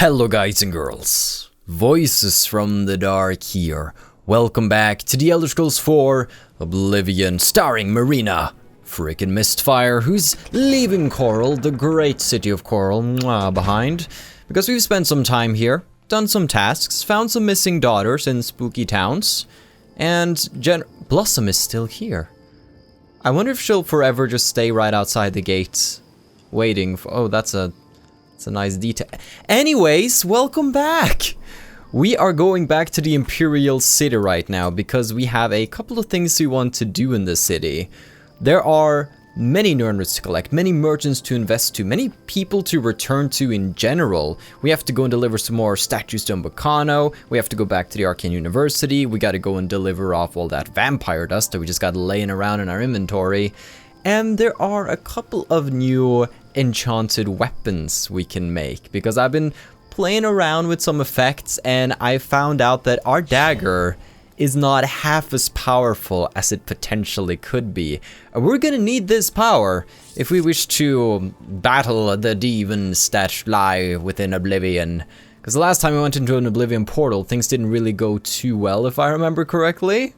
Hello guys and girls, Voices from the Dark here. Welcome back to the Elder Scrolls 4 Oblivion, starring Marina Mistfire, who's leaving Coral, the great city of Coral, behind, because we've spent some time here, done some tasks, found some missing daughters in spooky towns, and Blossom is still here. I wonder if she'll forever just stay right outside the gates, waiting for... Oh, that's a nice detail. Anyways, welcome back! We are going back to the Imperial City right now because we have a couple of things we want to do in the city. There are many Nerners to collect, many merchants to invest to, many people to return to in general. We have to go and deliver some more statues to Mbacano. We have to go back to the Arcane University. We got to go and deliver off all that vampire dust that we just got laying around in our inventory. And there are a couple of new enchanted weapons we can make, because I've been playing around with some effects and I found out that our dagger is not half as powerful as it potentially could be. We're gonna need this power if we wish to battle the demons that lie within Oblivion. Because the last time we went into an Oblivion portal, things didn't really go too well, if I remember correctly.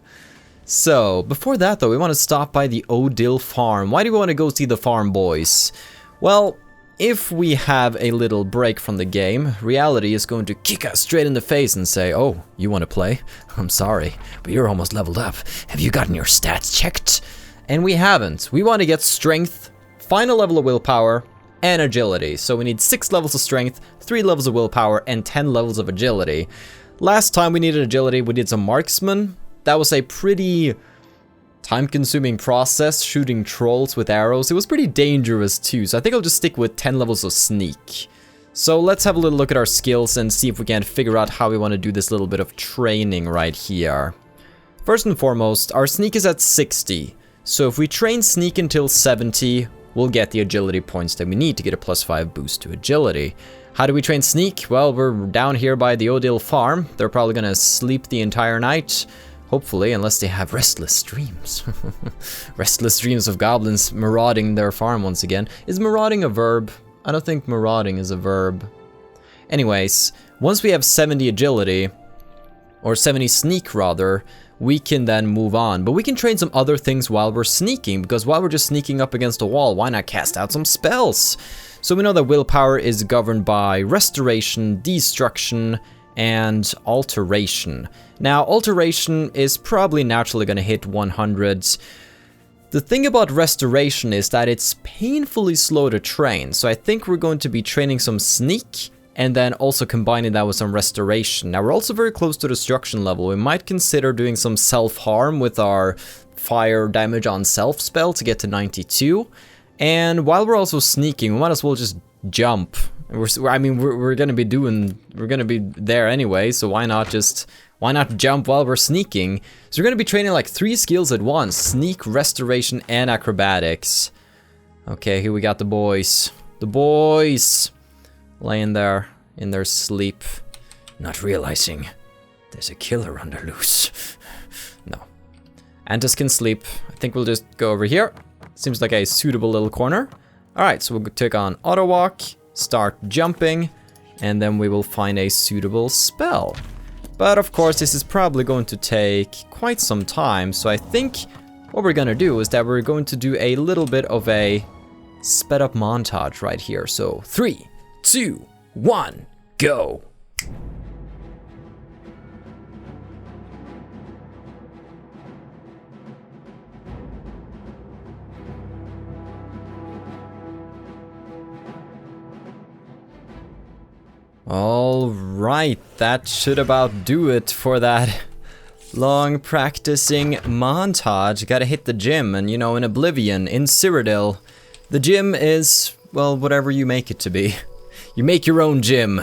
So, before that though, we want to stop by the Cyrodiil farm. Why do we want to go see the farm boys? Well, if we have a little break from the game, reality is going to kick us straight in the face and say, "Oh, you want to play? I'm sorry, but you're almost leveled up. Have you gotten your stats checked?" And we haven't. We want to get strength, final level of willpower, and agility. So we need 6 levels of strength, 3 levels of willpower, and 10 levels of agility. Last time we needed agility, we did some marksman. That was a pretty time-consuming process, shooting trolls with arrows. It was pretty dangerous too, so I think I'll just stick with 10 levels of sneak. So let's have a little look at our skills and see if we can figure out how we want to do this little bit of training right here. First and foremost, our sneak is at 60. So if we train sneak until 70, we'll get the agility points that we need to get a +5 boost to agility. How do we train sneak? Well, we're down here by the Cyrodiil farm. They're probably gonna sleep the entire night. Hopefully, unless they have restless dreams. Restless dreams of goblins marauding their farm once again. Is marauding a verb? I don't think marauding is a verb. Anyways, once we have 70 agility, or 70 sneak rather, we can then move on. But we can train some other things while we're sneaking, because while we're just sneaking up against a wall, why not cast out some spells? So we know that willpower is governed by restoration, destruction, and alteration. Now, alteration is probably naturally going to hit 100. The thing about restoration is that it's painfully slow to train, so I think we're going to be training some sneak and then also combining that with some restoration. Now, we're also very close to destruction level. We might consider doing some self-harm with our fire damage on self spell to get to 92. And while we're also sneaking, we might as well just jump. We're gonna be there anyway, so why not jump while we're sneaking? So we're gonna be training like 3 skills at once: sneak, restoration, and acrobatics. Okay, here we got the boys. The boys laying there in their sleep, not realizing there's a killer on the loose. No. Antis can sleep. I think we'll just go over here. Seems like a suitable little corner. Alright, so we'll take on auto walk, start jumping, and then we will find a suitable spell. But of course, this is probably going to take quite some time, so I think what we're gonna do is that we're going to do a little bit of a sped up montage right here. So 3, 2, 1, go! Alright, that should about do it for that long practicing montage. Gotta hit the gym, and you know, in Oblivion, in Cyrodiil, the gym is, well, whatever you make it to be. You make your own gym,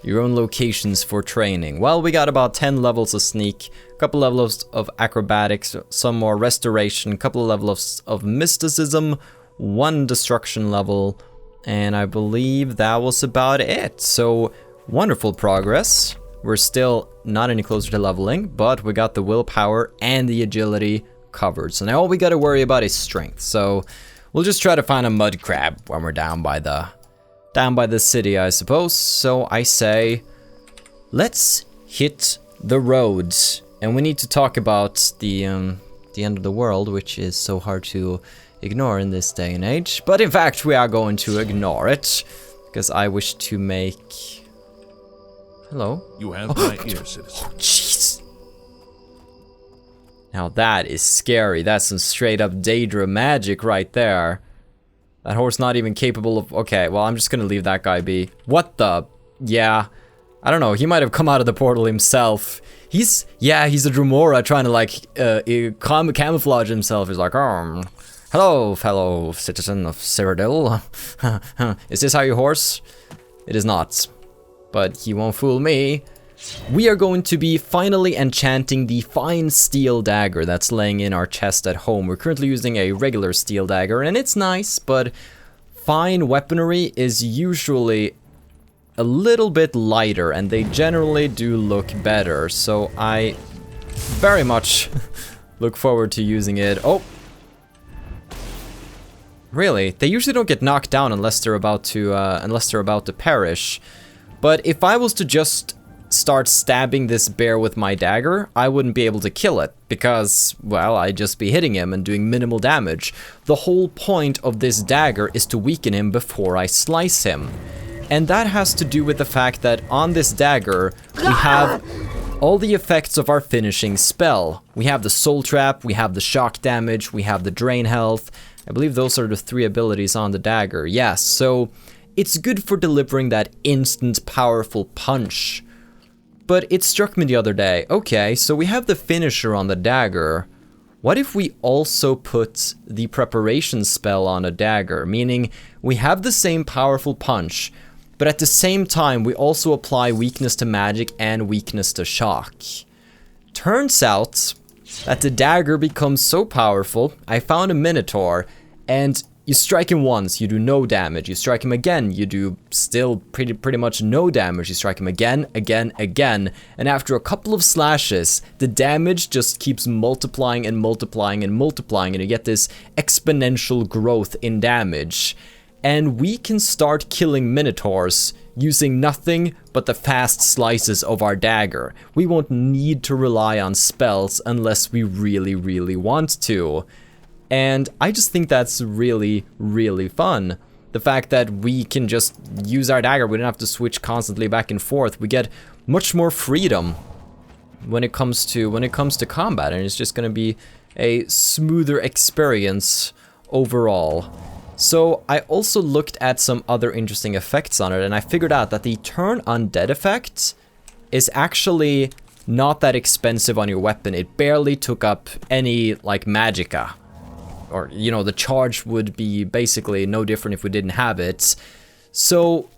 your own locations for training. Well, we got about 10 levels of sneak, a couple levels of acrobatics, some more restoration, a couple of levels of mysticism, 1 destruction level, and I believe that was about it. So, wonderful progress. We're still not any closer to leveling, but we got the willpower and the agility covered. So now all we gotta worry about is strength. So we'll just try to find a mudcrab when we're down by the down by the city, I suppose. So I say, let's hit the roads. And we need to talk about the end of the world, which is so hard to ignore in this day and age. But in fact, we are going to ignore it, because I wish to make... Hello? You have my ear, citizen. Oh, jeez. Now that is scary. That's some straight up Daedra magic right there. That horse not even capable of... Okay, well, I'm just gonna leave that guy be. What the... Yeah. I don't know, he might have come out of the portal himself. He's a Drumora trying to, like, camouflage himself. He's like, hello, fellow citizen of Cyrodiil. Is this how you horse? It is not. But he won't fool me. We are going to be finally enchanting the fine steel dagger that's laying in our chest at home. We're currently using a regular steel dagger, and it's nice, but fine weaponry is usually a little bit lighter, and they generally do look better, so I very much look forward to using it. Oh! Really? They usually don't get knocked down unless they're about to perish. But if I was to just start stabbing this bear with my dagger, I wouldn't be able to kill it, because, well, I'd just be hitting him and doing minimal damage. The whole point of this dagger is to weaken him before I slice him. And that has to do with the fact that on this dagger, we have all the effects of our finishing spell. We have the soul trap, we have the shock damage, we have the drain health. I believe those are the 3 abilities on the dagger. Yes, so it's good for delivering that instant powerful punch. But it struck me the other day, okay, so we have the finisher on the dagger. What if we also put the preparation spell on a dagger? Meaning, we have the same powerful punch, but at the same time, we also apply weakness to magic and weakness to shock. Turns out that the dagger becomes so powerful, I found a minotaur, and you strike him once, you do no damage. You strike him again, you do still pretty much no damage. You strike him again, and after a couple of slashes, the damage just keeps multiplying and multiplying and multiplying, and you get this exponential growth in damage. And we can start killing minotaurs using nothing but the fast slices of our dagger. We won't need to rely on spells unless we really, really want to. And I just think that's really, really fun. The fact that we can just use our dagger, we don't have to switch constantly back and forth. We get much more freedom when it comes to combat, and it's just gonna be a smoother experience overall. So I also looked at some other interesting effects on it, and I figured out that the turn undead effect is actually not that expensive on your weapon. It barely took up any, like, magicka. Or, you know, the charge would be basically no different if we didn't have it. So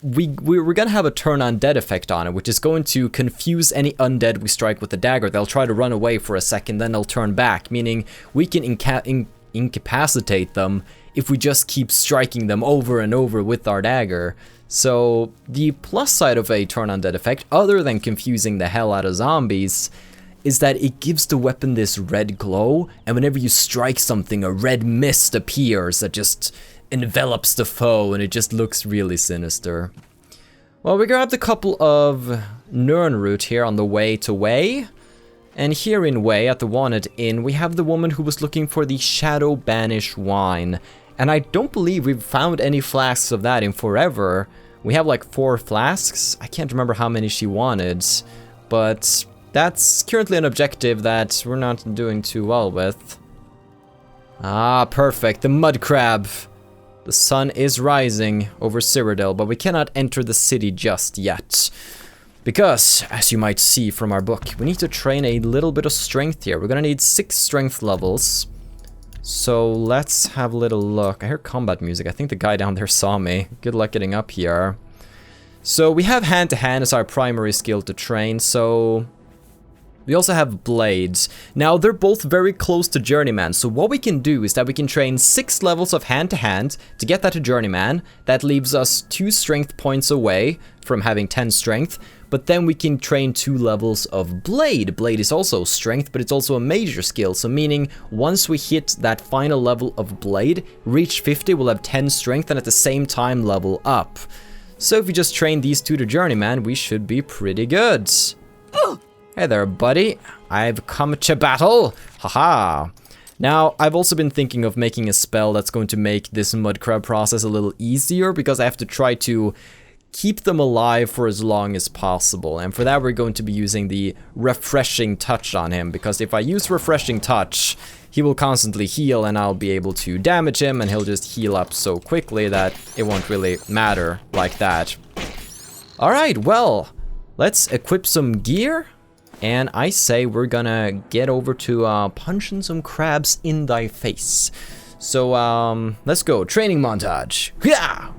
we're gonna have a turn undead effect on it, which is going to confuse any undead we strike with the dagger. They'll try to run away for a second, then they'll turn back, meaning we can incapacitate them if we just keep striking them over and over with our dagger. So the plus side of a turn undead effect, other than confusing the hell out of zombies, is that it gives the weapon this red glow, and whenever you strike something, a red mist appears that just envelops the foe, and it just looks really sinister. Well, we grabbed a couple of Nirnroot here on the way to Way. And here in Way, at the Wanted Inn, we have the woman who was looking for the Shadow Banish wine. And I don't believe we've found any flasks of that in forever. We have like 4 flasks. I can't remember how many she wanted. But that's currently an objective that we're not doing too well with. Ah, perfect. The Mudcrab. The sun is rising over Cyrodiil, but we cannot enter the city just yet. Because, as you might see from our book, we need to train a little bit of strength here. We're gonna need 6 strength levels. So let's have a little look. I hear combat music. I think the guy down there saw me. Good luck getting up here. So we have hand-to-hand as our primary skill to train, so we also have blades. Now, they're both very close to Journeyman, so what we can do is that we can train 6 levels of hand-to-hand to get that to Journeyman. That leaves us 2 strength points away from having 10 strength, but then we can train 2 levels of Blade. Blade is also strength, but it's also a major skill, so meaning once we hit that final level of Blade, reach 50, we'll have 10 strength and at the same time level up. So if we just train these 2 to Journeyman, we should be pretty good. Hey there, buddy. I've come to battle. Haha. Now, I've also been thinking of making a spell that's going to make this mudcrab process a little easier, because I have to try to keep them alive for as long as possible. And for that, we're going to be using the refreshing touch on him, because if I use refreshing touch, he will constantly heal and I'll be able to damage him and he'll just heal up so quickly that it won't really matter like that. Alright, well, let's equip some gear. And I say we're gonna get over to punching some crabs in thy face. So, let's go. Training montage. Yeah!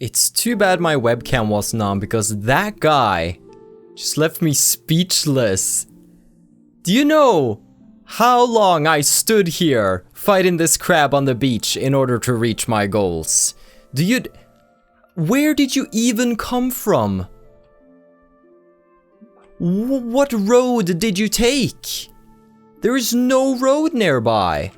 It's too bad my webcam wasn't on, because that guy just left me speechless. Do you know how long I stood here fighting this crab on the beach in order to reach my goals? Where did you even come from? What road did you take? There is no road nearby.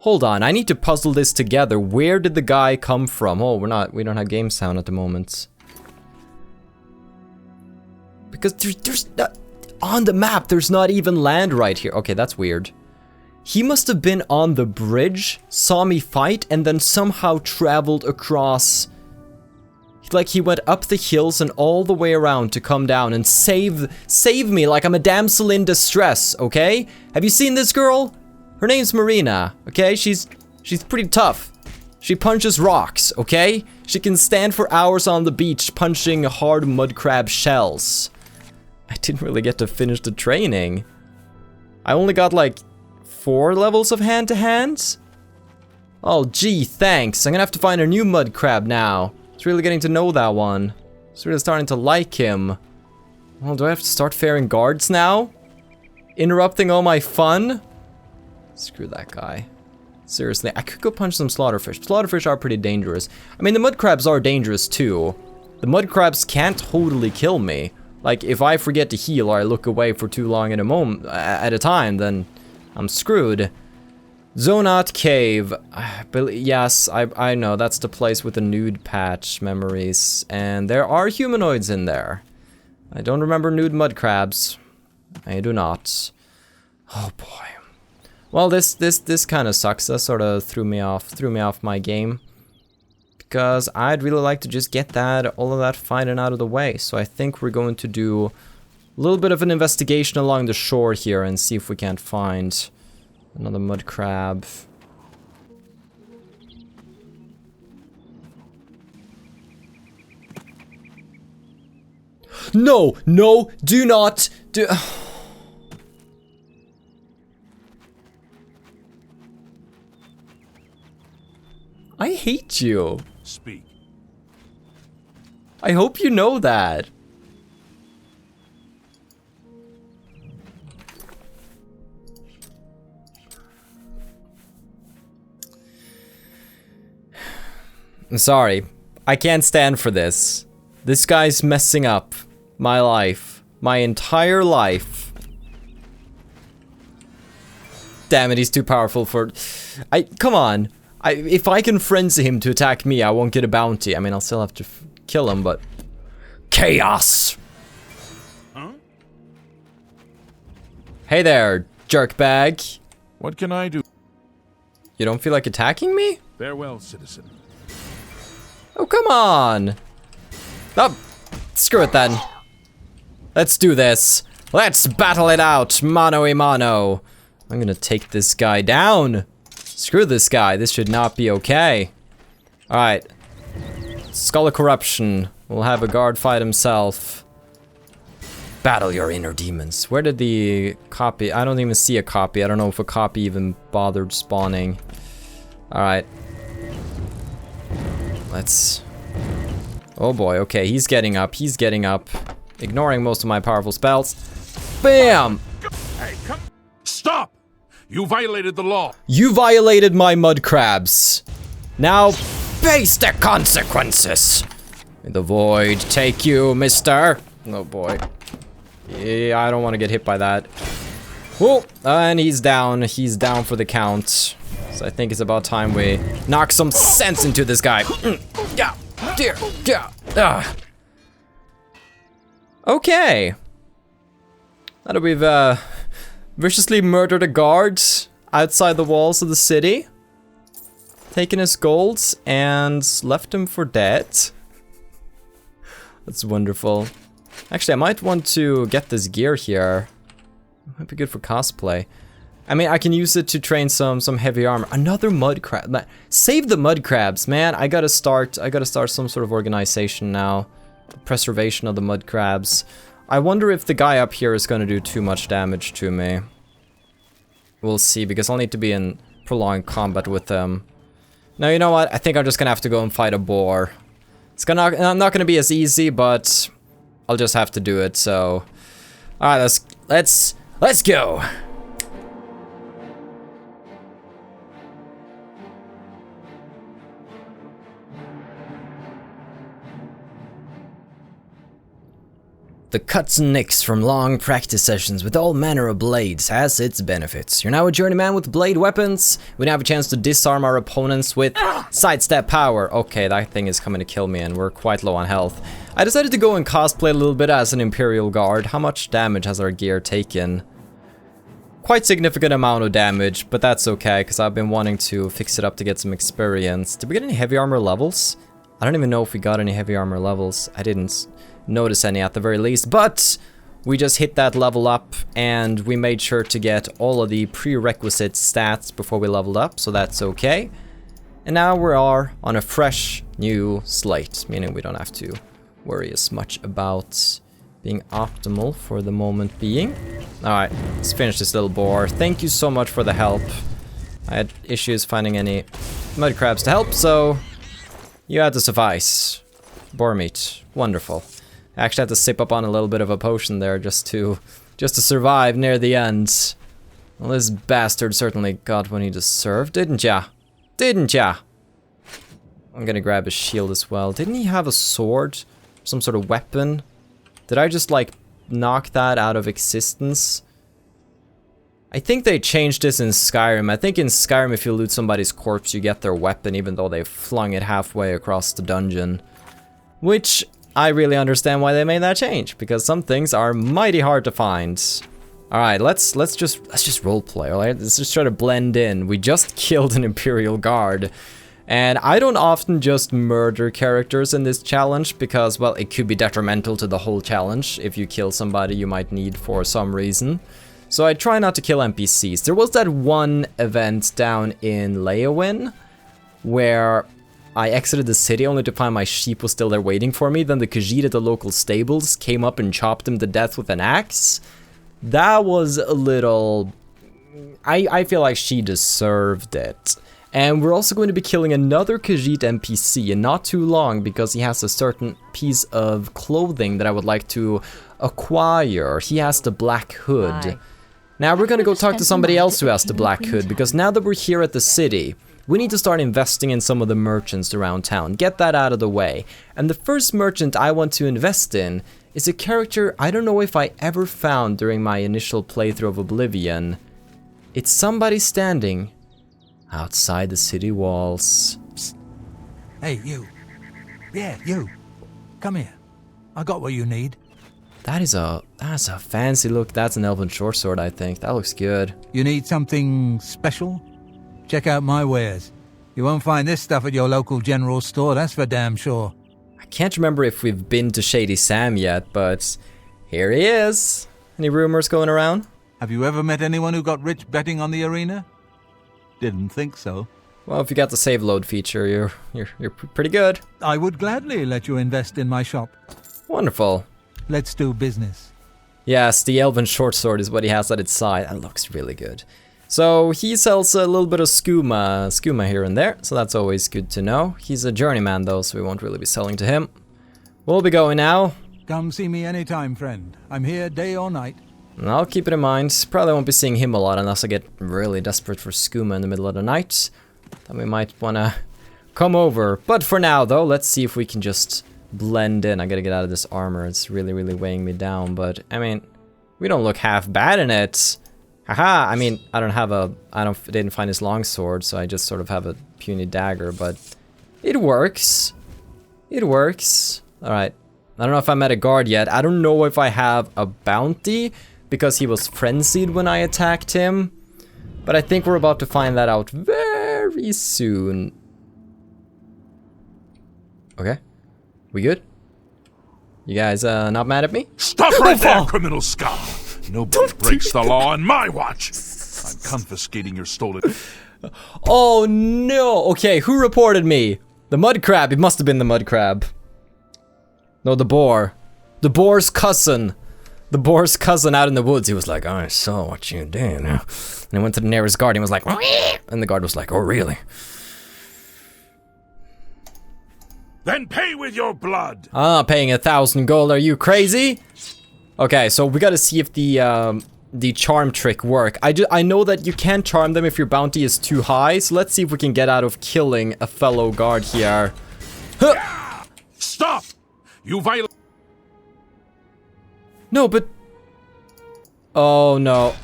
Hold on, I need to puzzle this together. Where did the guy come from? Oh, we don't have game sound at the moment. Because there's not, on the map, there's not even land right here. Okay, that's weird. He must have been on the bridge, saw me fight, and then somehow traveled across. Like he went up the hills and all the way around to come down and save me like I'm a damsel in distress, okay? Have you seen this girl? Her name's Marina, okay? She's pretty tough. She punches rocks, okay? She can stand for hours on the beach punching hard mudcrab shells. I didn't really get to finish the training. I only got like 4 levels of hand-to-hand. Oh, gee, thanks. I'm gonna have to find a new mudcrab now. It's really getting to know that one. It's really starting to like him. Well, do I have to start faring guards now? Interrupting all my fun? Screw that guy. Seriously, I could go punch some slaughterfish. Slaughterfish are pretty dangerous. I mean, the mudcrabs are dangerous too. The mudcrabs can't totally kill me. Like, if I forget to heal or I look away for too long at a time, then I'm screwed. Zonat Cave. Yes, I know, that's the place with the nude patch memories. And there are humanoids in there. I don't remember nude mudcrabs. I do not. Oh boy. Well, this kind of sucks. That sort of threw me off my game. Because I'd really like to just get all of that fighting out of the way. So I think we're going to do a little bit of an investigation along the shore here and see if we can't find another mudcrab. No, no, do not do. I hate you. Speak. I hope you know that. I'm sorry. I can't stand for this. This guy's messing up my life. My entire life. Damn it, he's too powerful for... Come on. If I can frenzy him to attack me, I won't get a bounty. I mean, I'll still have to kill him, but... Chaos! Huh? Hey there, jerkbag. What can I do? You don't feel like attacking me? Farewell, citizen. Oh, come on! Oh, screw it then. Let's do this. Let's battle it out, mano a mano. I'm gonna take this guy down. Screw this guy, this should not be okay. Alright. Skull of Corruption. We'll have a guard fight himself. Battle your inner demons. Where did the copy? I don't even see a copy. I don't know if a copy even bothered spawning. Alright. Let's... Oh boy, okay, he's getting up. He's getting up. Ignoring most of my powerful spells. Bam! Hey, come... Stop! You violated the law. You violated my mudcrabs. Now face the consequences. May the void take you, mister. Oh boy. Yeah, I don't want to get hit by that. Whoa, and he's down. He's down for the count. So I think it's about time we knock some sense into this guy. Yeah, dear, yeah. Okay. Now that we've viciously murdered a guard outside the walls of the city, taken his golds, and left him for dead. That's wonderful. Actually, I might want to get this gear here. Might be good for cosplay. I mean, I can use it to train some heavy armor. Another mudcrab. Save the mudcrabs, man. I gotta start some sort of organization now. Preservation of the mudcrabs. I wonder if the guy up here is gonna do too much damage to me. We'll see, because I'll need to be in prolonged combat with them. Now, you know what? I think I'm just gonna have to go and fight a boar. It's not gonna be as easy, but I'll just have to do it. So, all right, let's go. The cuts and nicks from long practice sessions with all manner of blades has its benefits. You're now a journeyman with blade weapons. We now have a chance to disarm our opponents with sidestep power. Okay, that thing is coming to kill me and we're quite low on health. I decided to go and cosplay a little bit as an Imperial Guard. How much damage has our gear taken? Quite significant amount of damage, but that's okay because I've been wanting to fix it up to get some experience. Did we get any heavy armor levels? I don't even know if we got any heavy armor levels. I didn't notice any at the very least, but we just hit that level up and we made sure to get all of the prerequisite stats before we leveled up, so that's okay. And now we are on a fresh new slate, meaning we don't have to worry as much about being optimal for the moment being. Alright, let's finish this little boar. Thank you so much for the help. I had issues finding any mudcrabs to help, so you had to suffice. Boar meat, wonderful. I actually had to sip up on a little bit of a potion there just to survive near the end. Well, this bastard certainly got what he deserved, didn't ya? Didn't ya? I'm gonna grab his shield as well. Didn't he have a sword? Some sort of weapon? Did I just, like, knock that out of existence? I think they changed this in Skyrim. I think in Skyrim, if you loot somebody's corpse, you get their weapon even though they flung it halfway across the dungeon. Which I really understand why they made that change, because some things are mighty hard to find. All right, let's just roleplay. All right, let's just try to blend in. We just killed an Imperial Guard, and I don't often just murder characters in this challenge because, well, it could be detrimental to the whole challenge if you kill somebody you might need for some reason. So I try not to kill NPCs. There was that one event down in Leowin where I exited the city only to find my sheep was still there waiting for me. Then the Khajiit at the local stables came up and chopped him to death with an axe. That was a little... I feel like she deserved it. And we're also going to be killing another Khajiit NPC in not too long because he has a certain piece of clothing that I would like to acquire. He has the Black Hood. Hi. Now we're going to go talk to somebody else who has the Black Hood, because now that we're here at the city, we need to start investing in some of the merchants around town. Get that out of the way. And the first merchant I want to invest in is a character I don't know if I ever found during my initial playthrough of Oblivion. It's somebody standing outside the city walls. Psst. Hey, you. Yeah, you. Come here. I got what you need. That's a fancy look. That's an elven short sword, I think. That looks good. You need something special? Check out my wares. You won't find this stuff at your local general store, that's for damn sure. I can't remember if we've been to Shady Sam yet, but here he is. Any rumors going around? Have you ever met anyone who got rich betting on the arena? Didn't think so. Well, if you got the save load feature, you're pretty good. I would gladly let you invest in my shop. Wonderful. Let's do business. Yes, the elven short sword is what he has at its side. That looks really good. So he sells a little bit of skooma here and there, so that's always good to know. He's a journeyman though, so we won't really be selling to him. We'll be going now. Come see me anytime, friend. I'm here day or night. And I'll keep it in mind. Probably won't be seeing him a lot unless I get really desperate for skooma in the middle of the night. Then we might wanna come over. But for now though, let's see if we can just blend in. I gotta get out of this armor. It's really weighing me down, but I mean, we don't look half bad in it. Haha, I mean, I didn't find his longsword, so I just sort of have a puny dagger, but it works. It works. Alright. I don't know if I met a guard yet. I don't know if I have a bounty, because he was frenzied when I attacked him. But I think we're about to find that out very soon. Okay. We good? You guys not mad at me? Stop right there, criminal scum! Nobody breaks the law on my watch! I'm confiscating your stolen... Oh no! Okay, who reported me? The mudcrab. It must have been the mudcrab. No, the boar. The boar's cousin. The boar's cousin out in the woods. He was like, I saw what you did. And he went to the nearest guard and was like, and the guard was like, oh really? Then pay with your blood! I'm not paying 1,000 gold, are you crazy? Okay, so we gotta see if the charm trick work. I know that you can't charm them if your bounty is too high, so let's see if we can get out of killing a fellow guard here. Huh. Stop! You violate... No, but... Oh no.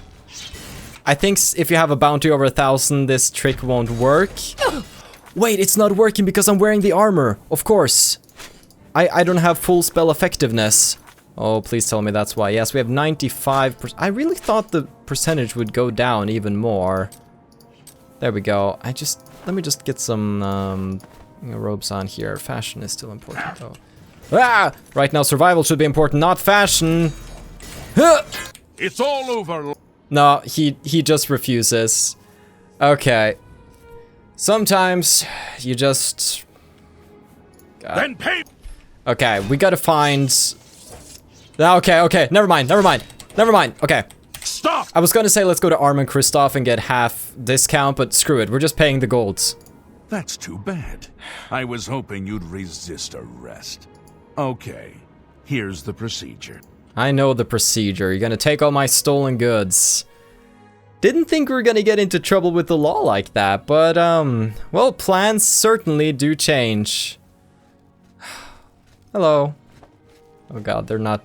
I think if you have a bounty over 1,000, this trick won't work. Wait, it's not working because I'm wearing the armor. Of course. I don't have full spell effectiveness. Oh, please tell me that's why. Yes, we have 95%. I really thought the percentage would go down even more. There we go. Let me just get some robes on here. Fashion is still important though. Ah! Right now survival should be important, not fashion. Huh! It's all over. No, he just refuses. Okay. Sometimes you just... Then pay. Okay, we gotta find... Okay, never mind. Okay. Stop! I was gonna say let's go to Arm and Kristoff and get half discount, but screw it, we're just paying the golds. That's too bad. I was hoping you'd resist arrest. Okay, here's the procedure. I know the procedure. You're gonna take all my stolen goods. Didn't think we were gonna get into trouble with the law like that, but well, plans certainly do change. Hello. Oh god, they're not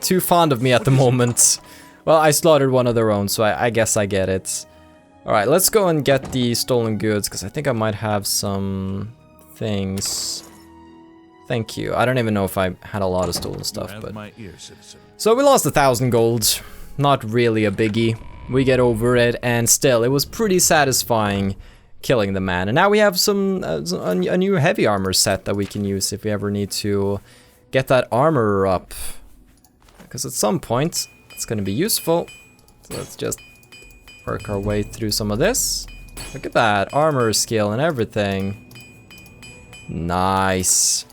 too fond of me at the moment. Well, I slaughtered one of their own, so I guess I get it. Alright, let's go and get the stolen goods, because I think I might have some things. Thank you. I don't even know if I had a lot of stolen stuff, but... So we lost 1,000 gold. Not really a biggie. We get over it, and still, it was pretty satisfying killing the man. And now we have a new heavy armor set that we can use if we ever need to get that armor up. Because at some point, it's going to be useful. So let's just work our way through some of this. Look at that, armor skill and everything. Nice.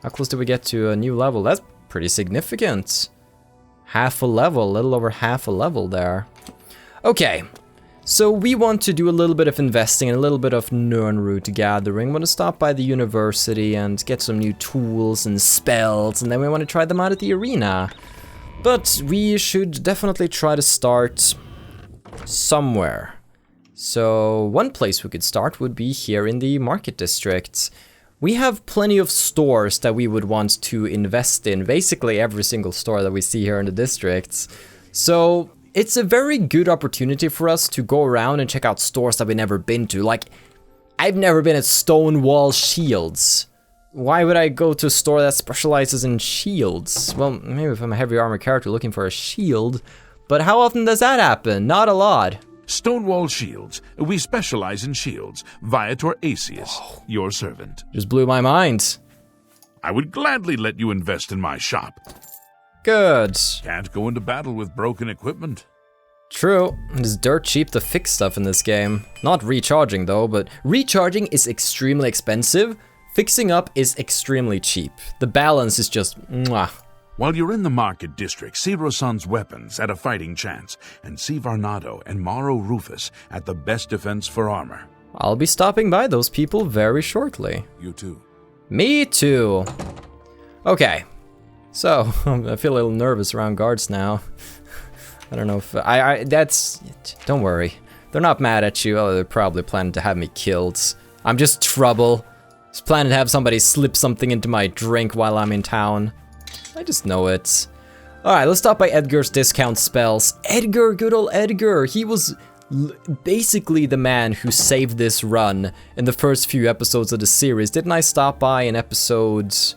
How close did we get to a new level? That's pretty significant. Half a level, a little over half a level there. Okay, so we want to do a little bit of investing and a little bit of Nirnroot gathering. We want to stop by the university and get some new tools and spells, and then we want to try them out at the arena. But we should definitely try to start somewhere. So one place we could start would be here in the market district. We have plenty of stores that we would want to invest in, basically every single store that we see here in the districts. So it's a very good opportunity for us to go around and check out stores that we've never been to. Like, I've never been at Stonewall Shields. Why would I go to a store that specializes in shields? Well, maybe if I'm a heavy armor character looking for a shield, but how often does that happen? Not a lot. Stonewall Shields. We specialize in shields. Viator Acius, your servant. Just blew my mind. I would gladly let you invest in my shop. Good. Can't go into battle with broken equipment. True. It's dirt cheap to fix stuff in this game. Not recharging though, but recharging is extremely expensive. Fixing up is extremely cheap. The balance is just mwah. While you're in the market district, see Rosan's weapons at a fighting chance, and see Varnado and Maro Rufus at the best defense for armor. I'll be stopping by those people very shortly. You too. Me too. Okay. So, I feel a little nervous around guards now. I don't know if... that's... Don't worry. They're not mad at you. Oh, they're probably planning to have me killed. I'm just trouble. Just planning to have somebody slip something into my drink while I'm in town. I just know it. Alright, let's stop by Edgar's discount spells. Edgar, good old Edgar. He was basically the man who saved this run in the first few episodes of the series. Didn't I stop by in episodes...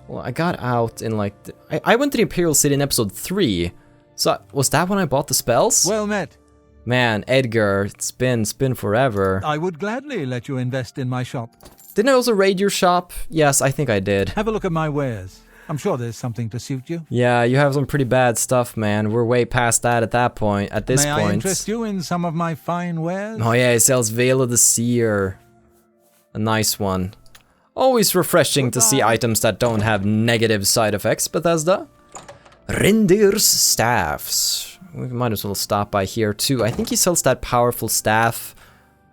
Well, I got out in like... I went to the Imperial City in episode 3. So, was that when I bought the spells? Well met. Man, Edgar, it's been forever. I would gladly let you invest in my shop. Didn't I also raid your shop? Yes, I think I did. Have a look at my wares. I'm sure there's something to suit you. Yeah, you have some pretty bad stuff, man. We're way past that at that point, at this point. May I interest you in some of my fine wares? Oh yeah, he sells Veil of the Seer. A nice one. Always refreshing to see items that don't have negative side effects, Bethesda. Rindir's staffs. We might as well stop by here too. I think he sells that powerful staff.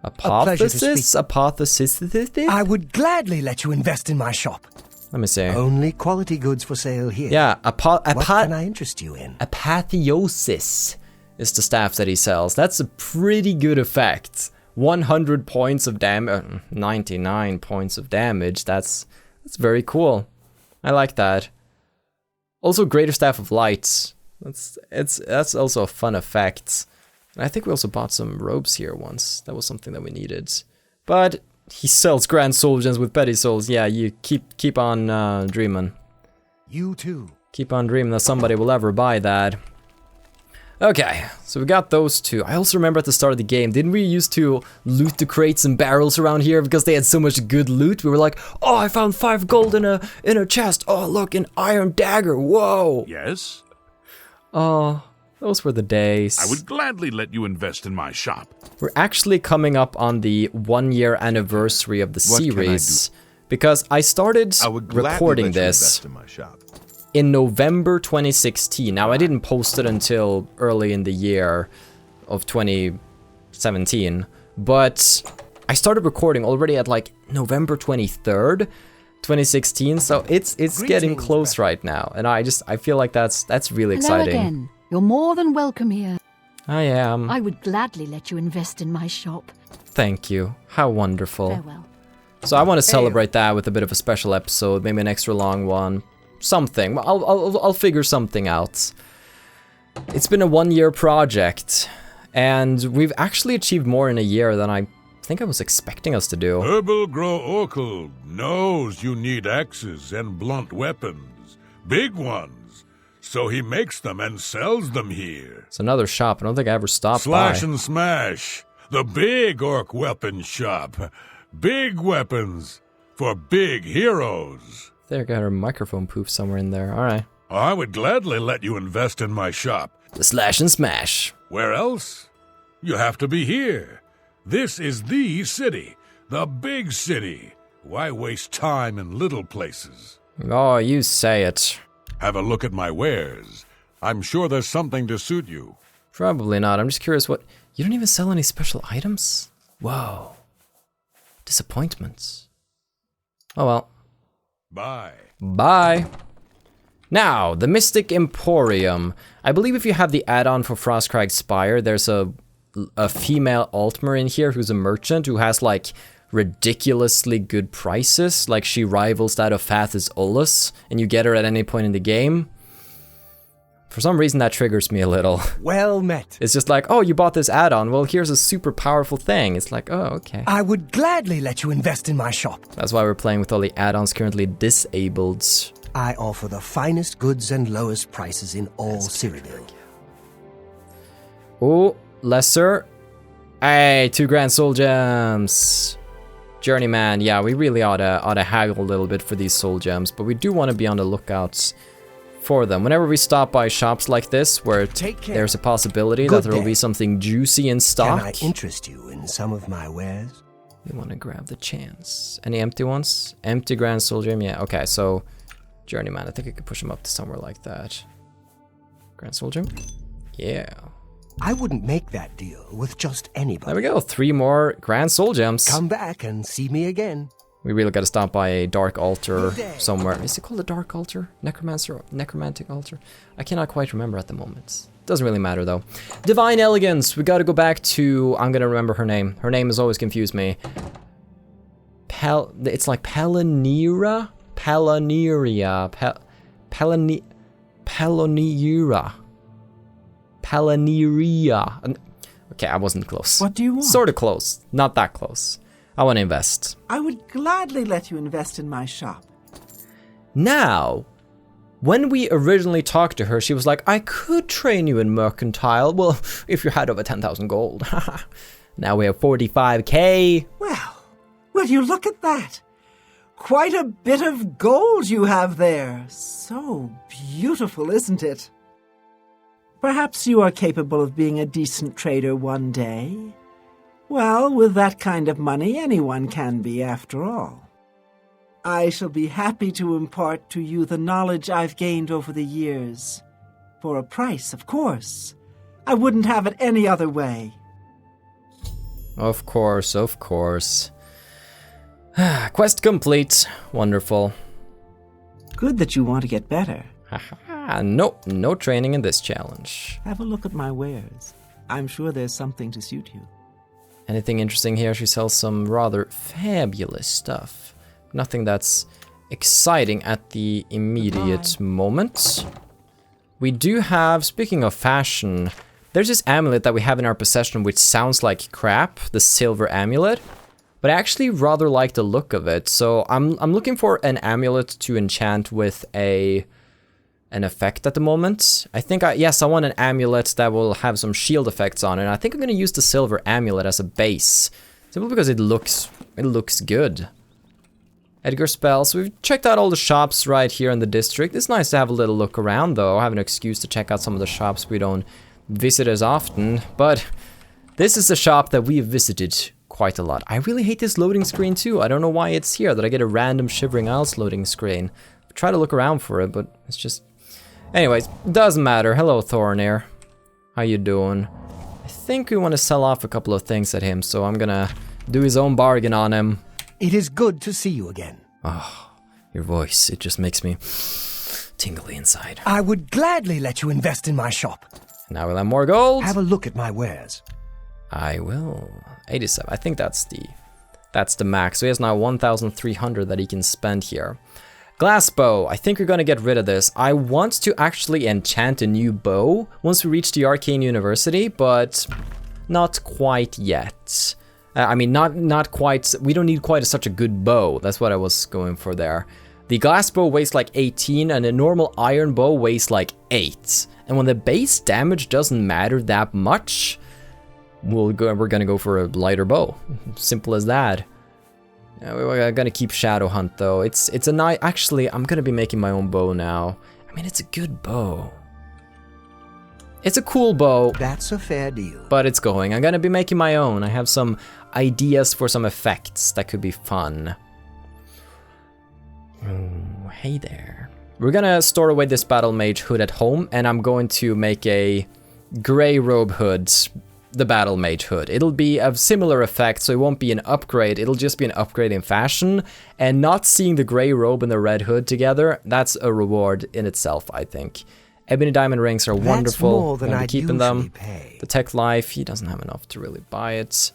Apotheosis? I would gladly let you invest in my shop. Let me see. Only quality goods for sale here. Yeah, what can I interest you in? Apotheosis is the staff that he sells. That's a pretty good effect. 100 points of damage, 99 points of damage. That's very cool. I like that. Also, Greater Staff of Light. That's also a fun effect. And I think we also bought some robes here once. That was something that we needed. But he sells Grand Soul Gems with Petty Souls. Yeah, you keep on dreaming. You too. Keep on dreaming that somebody will ever buy that. Okay, so we got those two. I also remember at the start of the game, didn't we used to loot the crates and barrels around here because they had so much good loot? We were like, oh, I found 5 gold in a chest. Oh, look, an iron dagger. Whoa. Yes? Oh, those were the days. I would gladly let you invest in my shop. We're actually coming up on the 1-year anniversary of the series because I started recording this in November 2016. Now, I didn't post it until early in the year of 2017, but I started recording already at like November 23rd, 2016, so it's getting close right now, and I feel like that's really exciting. Hello again. You're more than welcome here. I am. I would gladly let you invest in my shop. Thank you. How wonderful. Farewell. So I want to celebrate that with a bit of a special episode, maybe an extra long one. Something. I'll figure something out. It's been a 1-year project, and we've actually achieved more in a year than I think I was expecting us to do. Herbal Grow Oracle knows you need axes and blunt weapons. Big ones. So he makes them and sells them here. It's another shop. I don't think I ever stopped Slash by. and Smash. The big orc weapon shop. Big weapons for big heroes. There, got her microphone poof somewhere in there. Alright. I would gladly let you invest in my shop. The Slash and Smash. Where else? You have to be here. This is the city. The big city. Why waste time in little places? Oh, you say it. Have a look at my wares. I'm sure there's something to suit you. Probably not. I'm just curious what... You don't even sell any special items? Whoa. Disappointments. Oh well. Bye. Bye. Now, the Mystic Emporium. I believe if you have the add-on for Frostcrag Spire, there's a female Altmer in here who's a merchant who has, like, ridiculously good prices. Like, she rivals that of Fath's Ullus, and you get her at any point in the game. For some reason, that triggers me a little. Well met. It's just like, oh, you bought this add-on. Well, here's a super powerful thing. It's like, oh, okay. I would gladly let you invest in my shop. That's why we're playing with all the add-ons currently disabled. I offer the finest goods and lowest prices in all Cyrodiil. Oh, lesser. Hey, 2 Grand Soul Gems. Journeyman, yeah, we really ought to haggle a little bit for these soul gems, but we do want to be on the lookout for them. Whenever we stop by shops like this, where there's a possibility that there will be something juicy in stock. Can I interest you in some of my wares? We want to grab the chance. Any empty ones? Empty Grand Soul Gem, yeah. Okay, so Journeyman. I think I could push him up to somewhere like that. Grand Soldier. Yeah. I wouldn't make that deal with just anybody. There we go. 3 more Grand Soul Gems. Come back and see me again. We really gotta stop by a dark altar somewhere. Is it called a dark altar? Necromantic altar? I cannot quite remember at the moment. Doesn't really matter though. Divine Elegance. We gotta go back to... I'm gonna remember her name. Her name has always confused me. It's like Palanira? Palaniria. Palaniura. Palaniria. Okay, I wasn't close. What do you want? Sort of close. Not that close. I want to invest. I would gladly let you invest in my shop. Now, when we originally talked to her, she was like, I could train you in mercantile. Well, if you had over 10,000 gold. Now we have 45k. Well, will you look at that? Quite a bit of gold you have there. So beautiful, isn't it? Perhaps you are capable of being a decent trader one day. Well, with that kind of money, anyone can be, after all. I shall be happy to impart to you the knowledge I've gained over the years. For a price, of course. I wouldn't have it any other way. Of course, of course. Quest complete. Wonderful. Good that you want to get better. Nope, no training in this challenge. Have a look at my wares. I'm sure there's something to suit you. Anything interesting here? She sells some rather fabulous stuff. Nothing that's exciting at the immediate moment. We do have, speaking of fashion, there's this amulet that we have in our possession which sounds like crap, the silver amulet. But I actually rather like the look of it, so I'm looking for an amulet to enchant with an effect at the moment. I think, yes, I want an amulet that will have some shield effects on it. And I think I'm going to use the silver amulet as a base, simply because it looks good. Edgar spells. So we've checked out all the shops right here in the district. It's nice to have a little look around, though. I have an excuse to check out some of the shops we don't visit as often. But this is a shop that we've visited quite a lot. I really hate this loading screen too. I don't know why it's here, that I get a random Shivering Isles loading screen. I try to look around for it, but it's just... Anyways, doesn't matter. Hello, Thornir. How you doing? I think we want to sell off a couple of things at him, so I'm gonna do his own bargain on him. It is good to see you again. Oh, your voice, it just makes me tingly inside. I would gladly let you invest in my shop. Now we'll have more gold. Have a look at my wares. I will. 87. I think that's the max. So he has now 1,300 that he can spend here. Glass bow. I think we're gonna get rid of this. I want to actually enchant a new bow once we reach the Arcane University, but not quite yet. I mean, not quite. We don't need quite such a good bow. That's what I was going for there. The glass bow weighs like 18, and a normal iron bow weighs like 8. And when the base damage doesn't matter that much, we're gonna go for a lighter bow. Simple as that. We're gonna keep Shadow Hunt though. It's a nice. Actually, I'm gonna be making my own bow now. I mean, it's a good bow. It's a cool bow. That's a fair deal. But it's going. I'm gonna be making my own. I have some ideas for some effects that could be fun. Oh, hey there. We're gonna store away this Battlemage hood at home, and I'm going to make a gray robe hood, the Battlemage hood. It'll be of similar effect, so it won't be an upgrade. It'll just be an upgrade in fashion, and not seeing the gray robe and the red hood together, that's a reward in itself, I think. Ebony diamond rings are wonderful. More than I'm keeping them. pay. The Tech Life, he doesn't have enough to really buy it.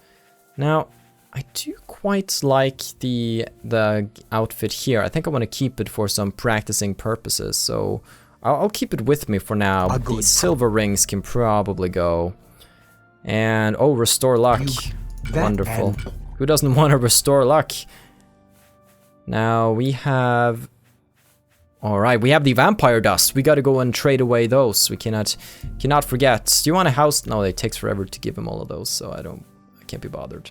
Now, I do quite like the outfit here. I think I want to keep it for some practicing purposes, so I'll keep it with me for now. But these silver rings can probably go. And, oh, restore luck. Wonderful. Who doesn't want to restore luck? Now, we have... Alright, we have the vampire dust. We gotta go and trade away those. We cannot forget. Do you want a house? No, it takes forever to give him all of those, so I can't be bothered.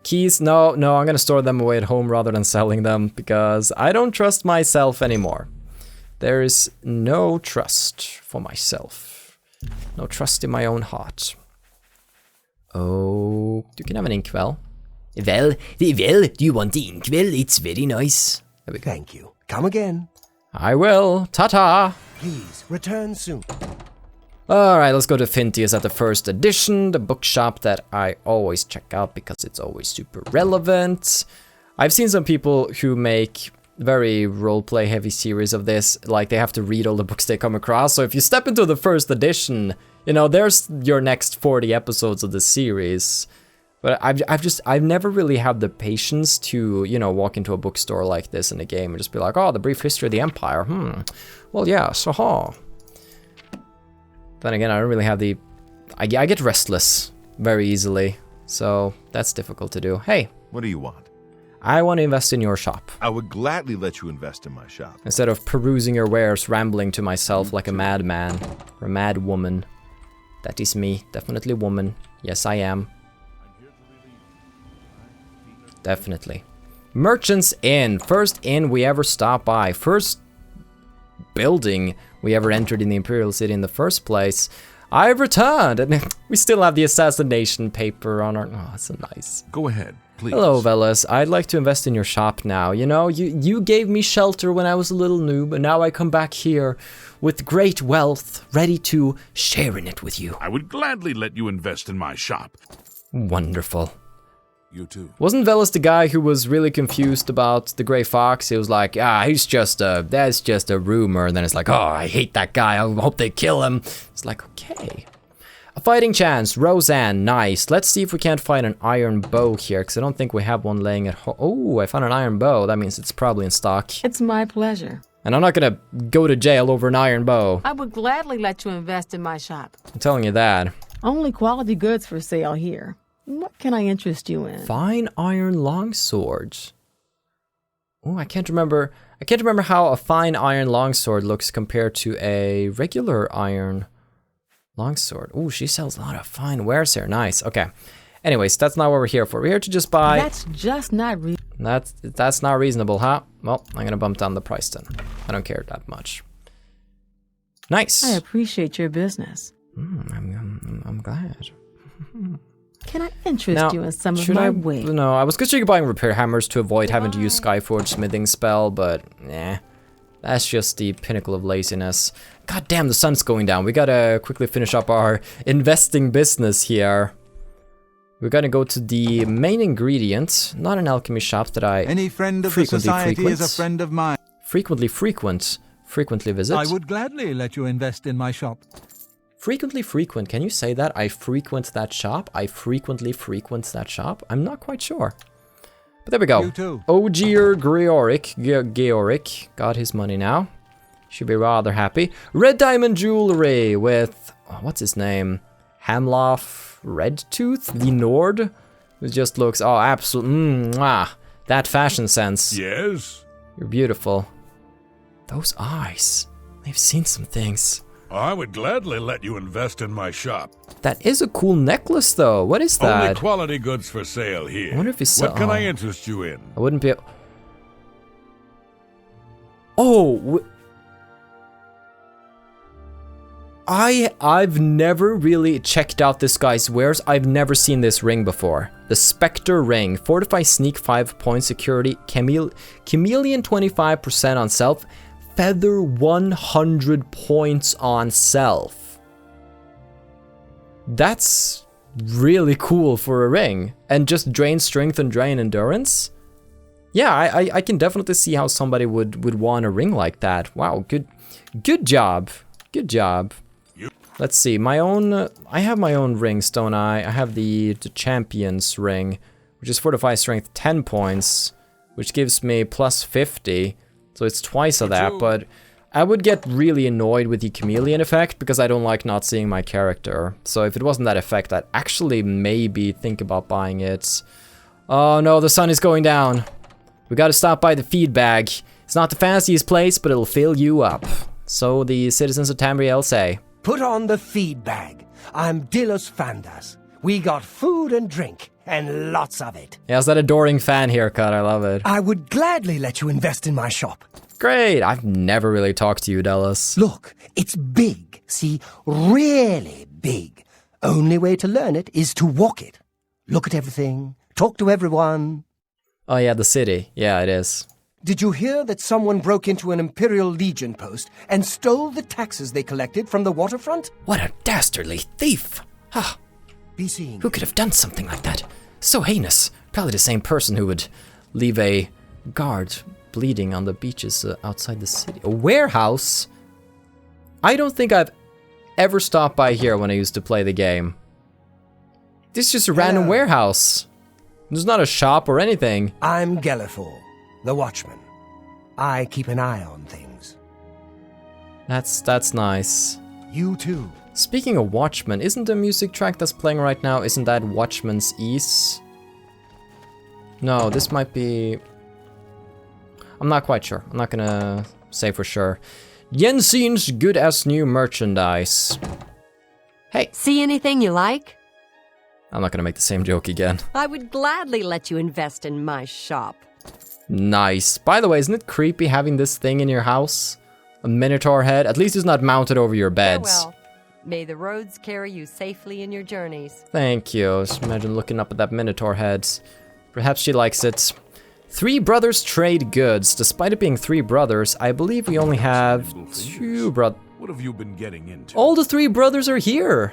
Keys? No, I'm gonna store them away at home rather than selling them, because I don't trust myself anymore. There is no trust for myself. No trust in my own heart. Oh, you can have an inkwell. Well, do you want the inkwell? It's very nice. Thank you. Come again. I will. Ta-ta! Please, return soon. Alright, let's go to Fintius at the first edition, the bookshop that I always check out because it's always super relevant. I've seen some people who make very roleplay heavy series of this, like they have to read all the books they come across, so if you step into the first edition, you know, there's your next 40 episodes of the series. But I've never really had the patience to, you know, walk into a bookstore like this in a game and just be like, oh, the brief history of the Empire, well, yes, aha. Then again, I don't really have the... I get restless very easily, so that's difficult to do. Hey. What do you want? I want to invest in your shop. I would gladly let you invest in my shop. Instead of perusing your wares, rambling to myself like a madman or a mad woman. That is me, definitely woman. Yes, I am. Definitely. Merchants Inn. First inn we ever stopped by. First building we ever entered in the Imperial City in the first place. I've returned, and we still have the assassination paper on our... Oh, that's so nice. Go ahead, please. Hello, Velas. I'd like to invest in your shop now. You know, you gave me shelter when I was a little noob, and now I come back here with great wealth, ready to share in it with you. I would gladly let you invest in my shop. Wonderful. You too. Wasn't Velas the guy who was really confused about the Grey Fox? He was like, that's just a rumor. And then it's like, oh, I hate that guy. I hope they kill him. It's like, okay. A fighting chance. Roseanne, nice. Let's see if we can't find an iron bow here, because I don't think we have one laying at home. Oh, I found an iron bow. That means it's probably in stock. It's my pleasure. And I'm not gonna go to jail over an iron bow. I would gladly let you invest in my shop. I'm telling you that. Only quality goods for sale here. What can I interest you in? Fine iron longsword. Oh, I can't remember how a fine iron longsword looks compared to a regular iron longsword. Oh, she sells a lot of fine wares here. Nice. Okay. Anyways, that's not what we're here for. We're here to just buy. That's just not That's not reasonable, huh? Well, I'm gonna bump down the price then. I don't care that much. Nice. I appreciate your business. I'm glad. Can I interest you in some of my ways? No, I was considering buying repair hammers to avoid having to use Skyforge smithing spell, but that's just the pinnacle of laziness. God damn, the sun's going down. We gotta quickly finish up our investing business here. We're gonna go to the main ingredient, not an alchemy shop that I Any friend of the society is a friend of mine. Frequently visit. I would gladly let you invest in my shop. Frequently frequent, can you say that? I frequent that shop? I frequently frequent that shop? I'm not quite sure. But there we go. You too. Ogier Georic got his money now. Should be rather happy. Red diamond jewelry with, what's his name? Hamloff Redtooth, the Nord, who just looks, oh, absolutely, that fashion sense. Yes? You're beautiful. Those eyes, they've seen some things. I would gladly let you invest in my shop. That is a cool necklace, though. What is that? Only quality goods for sale here. I wonder if it's... What can I interest you in? I wouldn't be... Oh! I've never really checked out this guy's wares. I've never seen this ring before. The Spectre Ring. Fortify Sneak 5 point security. Chameleon 25% on self. Feather 100 points on self. That's really cool for a ring. And just drain strength and drain endurance. Yeah, I can definitely see how somebody would want a ring like that. Wow, good job. Good job. Let's see, I have my own rings, don't I? I have the Champion's ring, which is fortify strength 10 points, which gives me plus 50. So it's twice of that, but I would get really annoyed with the chameleon effect because I don't like not seeing my character. So if it wasn't that effect, I'd actually maybe think about buying it. Oh no, the sun is going down. We gotta stop by the feed bag. It's not the fanciest place, but it'll fill you up. So the citizens of Tamriel say. Put on the feed bag. I'm Dilos Fandas. We got food and drink, and lots of it. Yeah, it's that adoring fan haircut, I love it. I would gladly let you invest in my shop. Great, I've never really talked to you, Dallas. Look, it's big, see, really big. Only way to learn it is to walk it. Look at everything, talk to everyone. Oh yeah, the city. Yeah, it is. Did you hear that someone broke into an Imperial Legion post and stole the taxes they collected from the waterfront? What a dastardly thief! Ah, Be seeing. who could have done something like that? So heinous. Probably the same person who would leave a guard bleeding on the beaches outside the city. A warehouse? I don't think I've ever stopped by here when I used to play the game. This is just a random warehouse. There's not a shop or anything. I'm Gellifor, the Watchman. I keep an eye on things. That's nice. You too. Speaking of Watchmen, isn't the music track that's playing right now, isn't that Watchman's Ease? No, this might be... I'm not quite sure. I'm not gonna say for sure. Jensen's good as new merchandise. Hey. See anything you like? I'm not gonna make the same joke again. I would gladly let you invest in my shop. Nice. By the way, isn't it creepy having this thing in your house? A minotaur head? At least it's not mounted over your beds. Farewell. May the roads carry you safely in your journeys. Thank you. Just imagine looking up at that minotaur head. Perhaps she likes it. 3 brothers trade goods. Despite it being 3 brothers, I believe we only have 2 brothers. What have you been getting into? All the 3 brothers are here.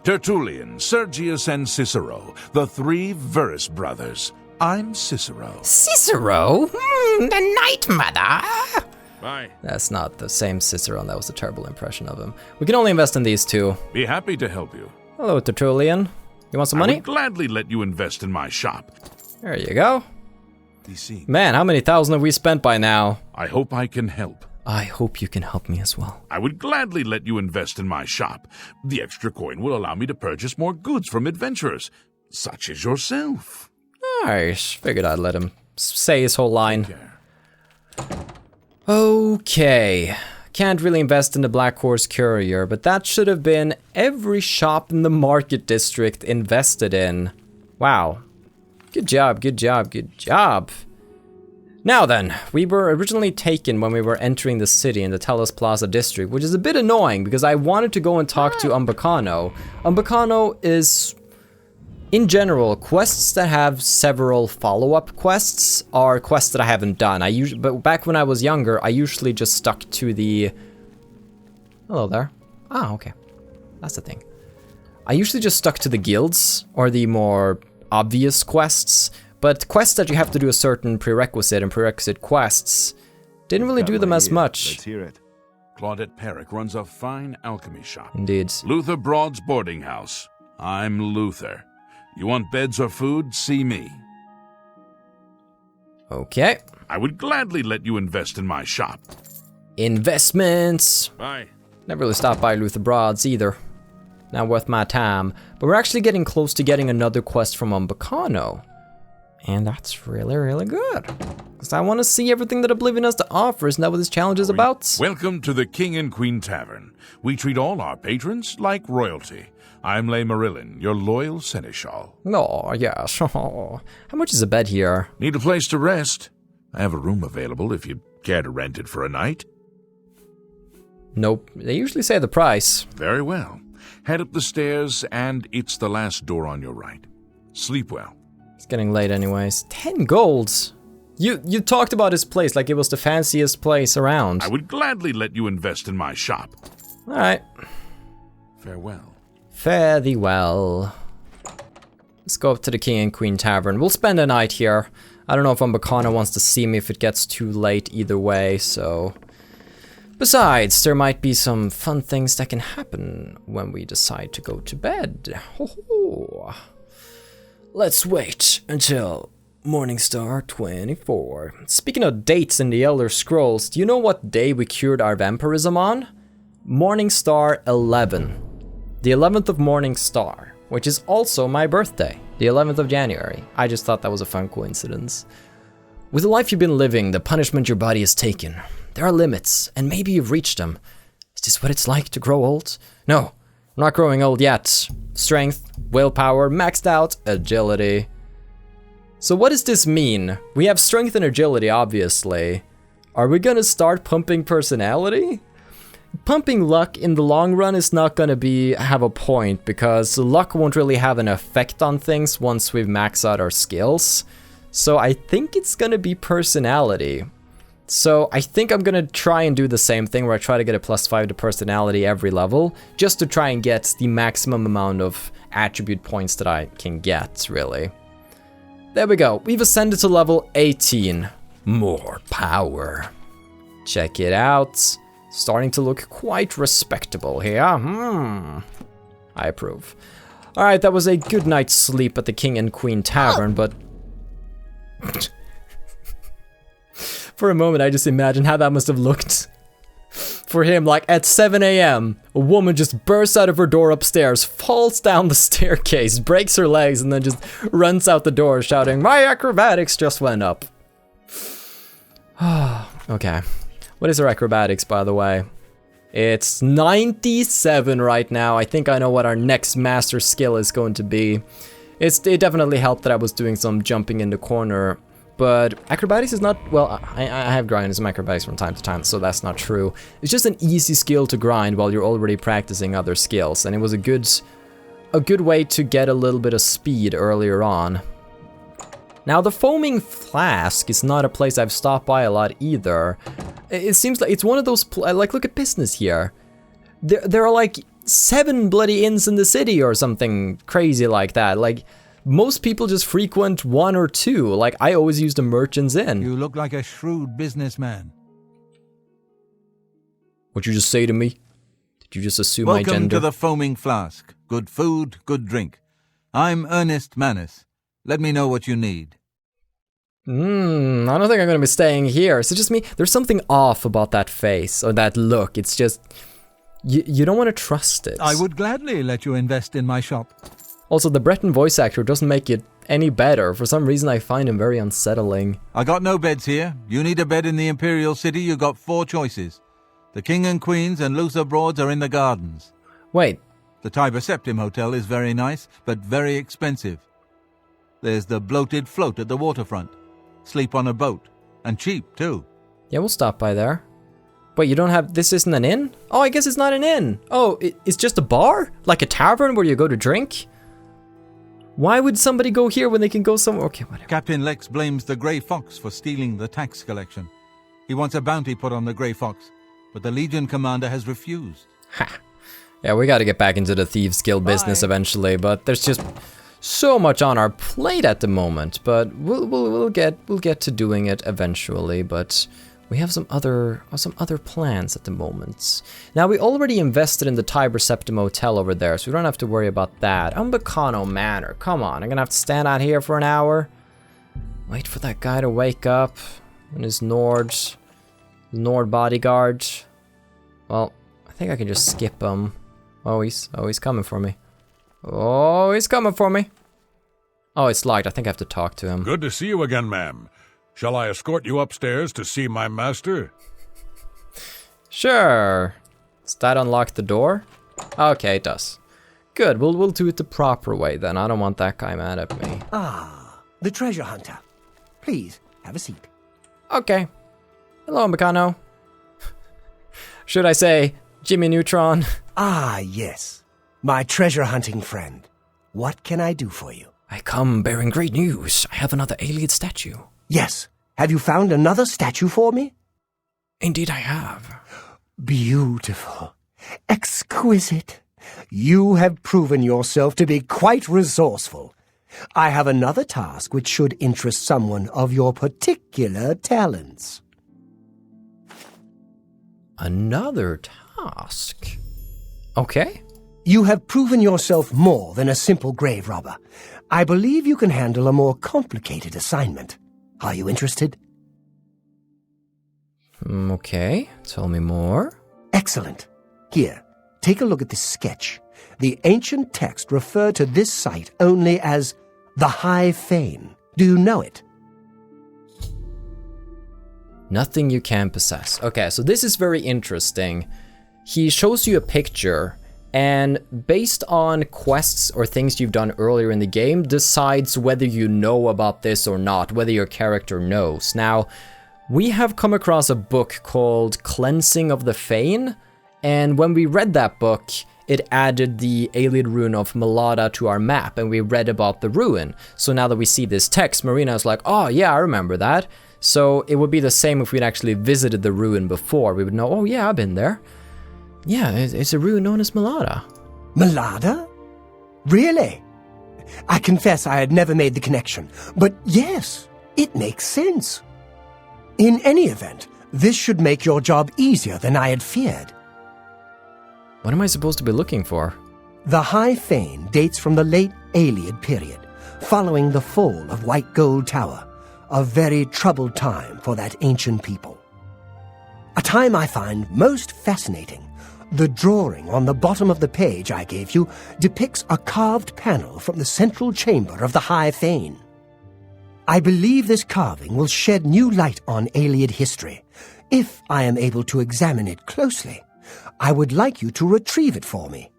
Tertullian, Sergius, and Cicero, the 3 Verus brothers. I'm Cicero. Cicero? The Night Mother? Bye. That's not the same Cicero, that was a terrible impression of him. We can only invest in these 2. Be happy to help you. Hello, Tertullian. You want some money? I would gladly let you invest in my shop. There you go. DC. Man, how many thousand have we spent by now? I hope I can help. I hope you can help me as well. I would gladly let you invest in my shop. The extra coin will allow me to purchase more goods from adventurers, such as yourself. Nice. Figured I'd let him say his whole line. Okay. Can't really invest in the Black Horse Courier, but that should have been every shop in the market district invested in. Wow. Good job, good job, good job. Now then, we were originally taken when we were entering the city in the Talos Plaza district, which is a bit annoying because I wanted to go and talk to Umbacano. Umbacano is, in general, quests that have several follow-up quests are quests that I haven't done. But back when I was younger, I usually just stuck to the... Hello there. Ah, okay. That's the thing. I usually just stuck to the guilds or the more obvious quests. But quests that you have to do a certain prerequisite and prerequisite quests didn't really do them as much. Let's hear it. Claudette Perrick runs a fine alchemy shop. Indeed. Luther Broad's boarding house. I'm Luther. You want beds or food? See me. Okay. I would gladly let you invest in my shop. Investments. Bye. Never really stopped by Luther Broad's either. Not worth my time. But we're actually getting close to getting another quest from Umbacano. And that's really, really good. Because I want to see everything that Oblivion has to offer. Isn't that what this challenge is about? Welcome to the King and Queen Tavern. We treat all our patrons like royalty. I'm Lay Marilyn, your loyal seneschal. Oh, yes. How much is a bed here? Need a place to rest? I have a room available if you'd care to rent it for a night. Nope. They usually say the price. Very well. Head up the stairs, and it's the last door on your right. Sleep well. It's getting late anyways. 10 golds. You talked about this place like it was the fanciest place around. I would gladly let you invest in my shop. Alright. Farewell. Fare thee well. Let's go up to the King and Queen Tavern. We'll spend a night here. I don't know if Umbacano wants to see me if it gets too late either way, so... Besides, there might be some fun things that can happen when we decide to go to bed. Ho ho. Let's wait until Morningstar 24. Speaking of dates in the Elder Scrolls, do you know what day we cured our vampirism on? Morningstar 11. The 11th of Morningstar, which is also my birthday, the 11th of January. I just thought that was a fun coincidence. With the life you've been living, the punishment your body has taken, there are limits, and maybe you've reached them. Is this what it's like to grow old? No, I'm not growing old yet. Strength, willpower, maxed out, agility. So what does this mean? We have strength and agility, obviously. Are we gonna start pumping personality? Pumping luck in the long run is not gonna have a point, because luck won't really have an effect on things once we've maxed out our skills. So I think it's gonna be personality. So I think I'm gonna try and do the same thing where I try to get a +5 to personality every level, just to try and get the maximum amount of attribute points that I can get, really. There we go. We've ascended to level 18. More power. Check it out. Starting to look quite respectable here. I approve. Alright, that was a good night's sleep at the King and Queen Tavern, but... For a moment, I just imagined how that must have looked for him. Like, at 7 a.m., a woman just bursts out of her door upstairs, falls down the staircase, breaks her legs, and then just runs out the door shouting, "My acrobatics just went up." Okay. What is our acrobatics, by the way? It's 97 right now. I think I know what our next master skill is going to be. It definitely helped that I was doing some jumping in the corner. But acrobatics is not, well, I have grinded some acrobatics from time to time, so that's not true. It's just an easy skill to grind while you're already practicing other skills, and it was a good way to get a little bit of speed earlier on. Now, the Foaming Flask is not a place I've stopped by a lot either. It seems like it's one of those, like, look at business here. There are like 7 bloody inns in the city or something crazy like that. Like, most people just frequent 1 or 2. Like, I always use the Merchant's Inn. You look like a shrewd businessman. What'd you just say to me? Did you just assume my gender? Welcome to the Foaming Flask. Good food, good drink. I'm Ernest Manus. Let me know what you need. I don't think I'm gonna be staying here. Is it just me? There's something off about that face, or that look. It's just... You don't want to trust it. I would gladly let you invest in my shop. Also, the Breton voice actor doesn't make it any better. For some reason, I find him very unsettling. I got no beds here. You need a bed in the Imperial City, you got 4 choices. The King and Queens and Luther Broads are in the gardens. Wait. The Tiber Septim Hotel is very nice, but very expensive. There's the bloated float at the waterfront. Sleep on a boat. And cheap, too. Yeah, we'll stop by there. Wait, you don't have... This isn't an inn? Oh, I guess it's not an inn. Oh, it's just a bar? Like a tavern where you go to drink? Why would somebody go here when they can go somewhere? Okay, whatever. Captain Lex blames the Grey Fox for stealing the tax collection. He wants a bounty put on the Grey Fox, but the Legion commander has refused. Ha. Yeah, we gotta get back into the Thieves Guild business eventually, but there's just so much on our plate at the moment. But we'll get to doing it eventually. But we have some other plans at the moment. Now, we already invested in the Tiber Septim Hotel over there, so we don't have to worry about that. Umbacano Manor, come on, I'm gonna have to stand out here for an hour. Wait for that guy to wake up. And his Nord bodyguard. Well, I think I can just skip him. Oh, he's coming for me. Oh, he's coming for me. Oh, it's locked. I think I have to talk to him. Good to see you again, ma'am. Shall I escort you upstairs to see my master? Sure. Does that unlock the door? Okay, it does. Good, we'll do it the proper way then. I don't want that guy mad at me. Ah, the treasure hunter. Please, have a seat. Okay. Hello, Meccano. Should I say Jimmy Neutron? Ah, yes. My treasure hunting friend. What can I do for you? I come bearing great news. I have another alien statue. Yes. Have you found another statue for me? Indeed I have. Beautiful. Exquisite. You have proven yourself to be quite resourceful. I have another task which should interest someone of your particular talents. Another task? Okay. You have proven yourself more than a simple grave robber. I believe you can handle a more complicated assignment. Are you interested? Okay, tell me more. Excellent. Here, take a look at this sketch. The ancient text referred to this site only as the High Fane. Do you know it? Nothing you can possess. Okay, so this is very interesting. He shows you a picture, and based on quests or things you've done earlier in the game, decides whether you know about this or not, whether your character knows. Now, we have come across a book called Cleansing of the Fane, and when we read that book, it added the alien rune of Malada to our map, and we read about the ruin. So now that we see this text, Marina is like, oh yeah, I remember that. So it would be the same if we'd actually visited the ruin before. We would know, oh yeah, I've been there. Yeah, it's a ruin known as Malada. Malada? Really? I confess I had never made the connection, but yes, it makes sense. In any event, this should make your job easier than I had feared. What am I supposed to be looking for? The High Fane dates from the late Aeoliad period, following the fall of White Gold Tower, a very troubled time for that ancient people. A time I find most fascinating. The drawing on the bottom of the page I gave you depicts a carved panel from the central chamber of the High Fane. I believe this carving will shed new light on Aeoliad history. If I am able to examine it closely, I would like you to retrieve it for me.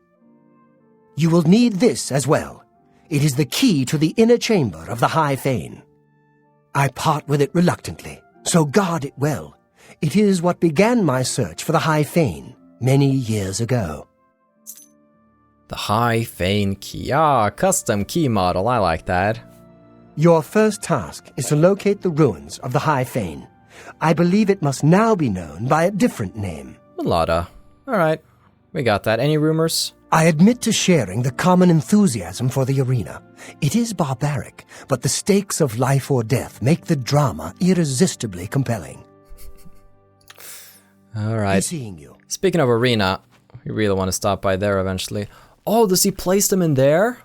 You will need this as well. It is the key to the inner chamber of the High Fane. I part with it reluctantly, so guard it well. It is what began my search for the High Fane many years ago. The High Fane key. Ah, custom key model. I like that. Your first task is to locate the ruins of the High Fane. I believe it must now be known by a different name. Malada. Alright, we got that. Any rumors? I admit to sharing the common enthusiasm for the arena. It is barbaric, but the stakes of life or death make the drama irresistibly compelling. Alright. Seeing you. Speaking of arena, we really want to stop by there eventually. Oh, does he place them in there?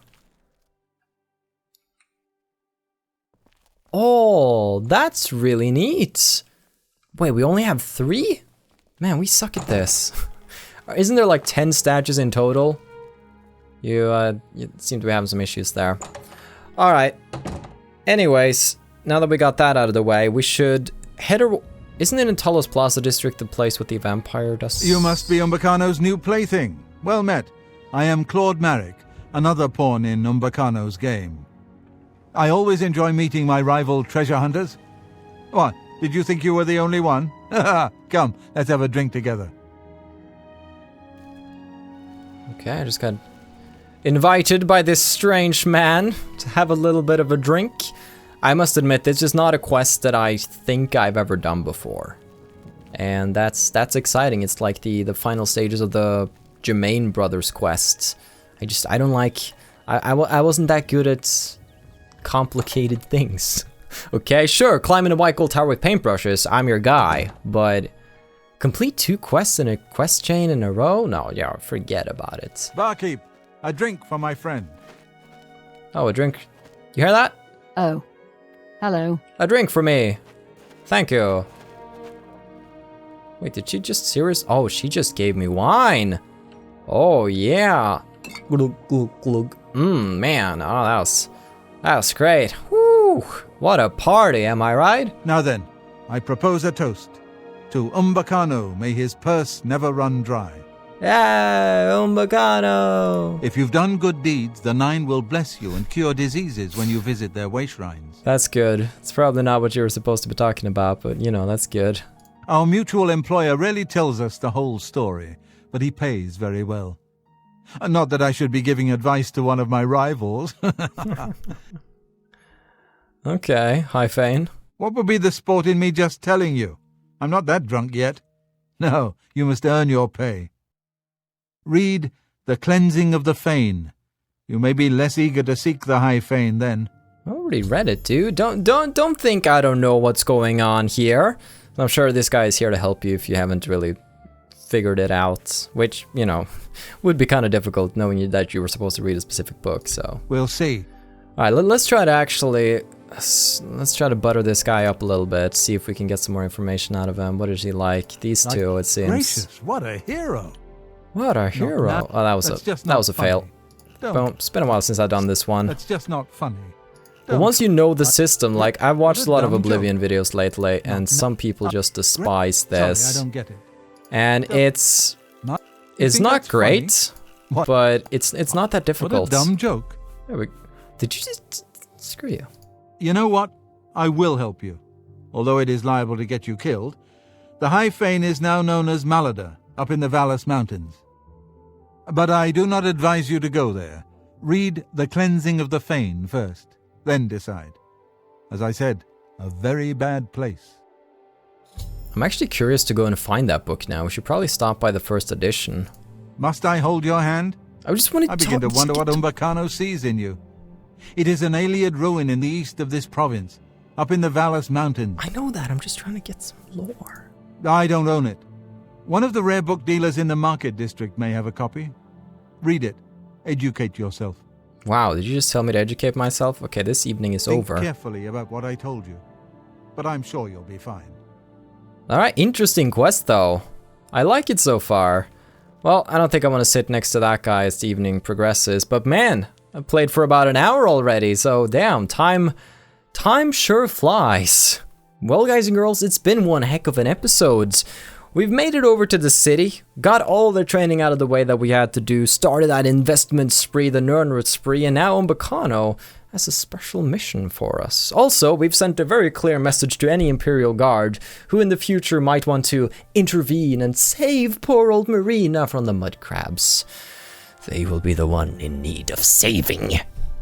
Oh, that's really neat. Wait, we only have 3? Man, we suck at this. Isn't there like 10 statues in total? You seem to be having some issues there. Alright. Anyways, now that we got that out of the way, we should head over... Isn't it in Talos Plaza District the place with the vampire dust? You must be Umbacano's new plaything. Well met. I am Claude Marek, another pawn in Umbacano's game. I always enjoy meeting my rival treasure hunters. What, did you think you were the only one? Come, let's have a drink together. Okay, I just got invited by this strange man to have a little bit of a drink. I must admit, this is not a quest that I think I've ever done before. And that's exciting. It's like the final stages of the Jyemer brothers quests. I don't like... I wasn't that good at complicated things. Okay, sure, climbing a white gold tower with paintbrushes, I'm your guy. But complete 2 quests in a quest chain in a row? No, yeah, forget about it. Barkeep, a drink for my friend. Oh, a drink. You hear that? Oh. Hello. A drink for me. Thank you. Wait, did she just serious? Oh, she just gave me wine. Oh, yeah. Glug, glug, glug. Man. Oh, that was great. Woo! What a party, am I right? Now then, I propose a toast. To Umbacano, may his purse never run dry. Yeah, Umbacano! If you've done good deeds, the Nine will bless you and cure diseases when you visit their way shrines. That's good. It's probably not what you were supposed to be talking about, but you know, that's good. Our mutual employer rarely tells us the whole story, but he pays very well. Not that I should be giving advice to one of my rivals. Okay, High Fane. What would be the sport in me just telling you? I'm not that drunk yet. No, you must earn your pay. Read The Cleansing of the Fane. You may be less eager to seek the High Fane then. I already read it, dude. Don't think I don't know what's going on here. I'm sure this guy is here to help you if you haven't really figured it out, which, you know, would be kind of difficult knowing that you were supposed to read a specific book, so. We'll see. Alright, let's try to actually, let's try to butter this guy up a little bit, see if we can get some more information out of him. What is he like? These two, it seems. Gracious, what a hero. What a hero. Not, oh, that was a fail. Well, it's been a while since I've done this one. That's just not funny. But once you know the system, like, I've watched a lot of Oblivion videos lately, and some people just despise this. Sorry, I don't get it. And it's not great, but it's not that difficult. What a dumb joke. Did you just... Screw you. You know what? I will help you. Although it is liable to get you killed. The High Fane is now known as Malada, up in the Valus Mountains. But I do not advise you to go there. Read The Cleansing of the Fane first, then decide. As I said, A very bad place. I'm actually curious to go and find that book now. We should probably stop by the first edition. Must I hold your hand? I just wanted I begin to wonder what Umbacano sees in you. It is an Iliad ruin in the east of this province, up in the Valus Mountains. I know that, I'm just trying to get some lore. I don't own it. One of the rare book dealers in the market district may have a copy. Read it. Educate yourself. Wow, did you just tell me to educate myself? Okay, this evening is Think over. carefully about what I told you, but I'm sure you'll be fine. Alright, interesting quest though. I like it so far. Well, I don't think I want to sit next to that guy as the evening progresses, but man, I've played for about an hour already, so damn, time sure flies. Well, guys and girls, it's been one heck of an episode. We've made it over to the city, got all the training out of the way that we had to do, started that investment spree, the Nernroth spree, and now Umbacano has a special mission for us. Also, we've sent a very clear message to any Imperial Guard who in the future might want to intervene and save poor old Marina from the mudcrabs. They will be the one in need of saving.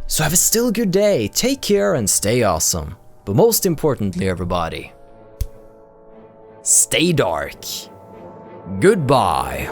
So have a still good day, take care and stay awesome. But most importantly, everybody, stay dark. Goodbye.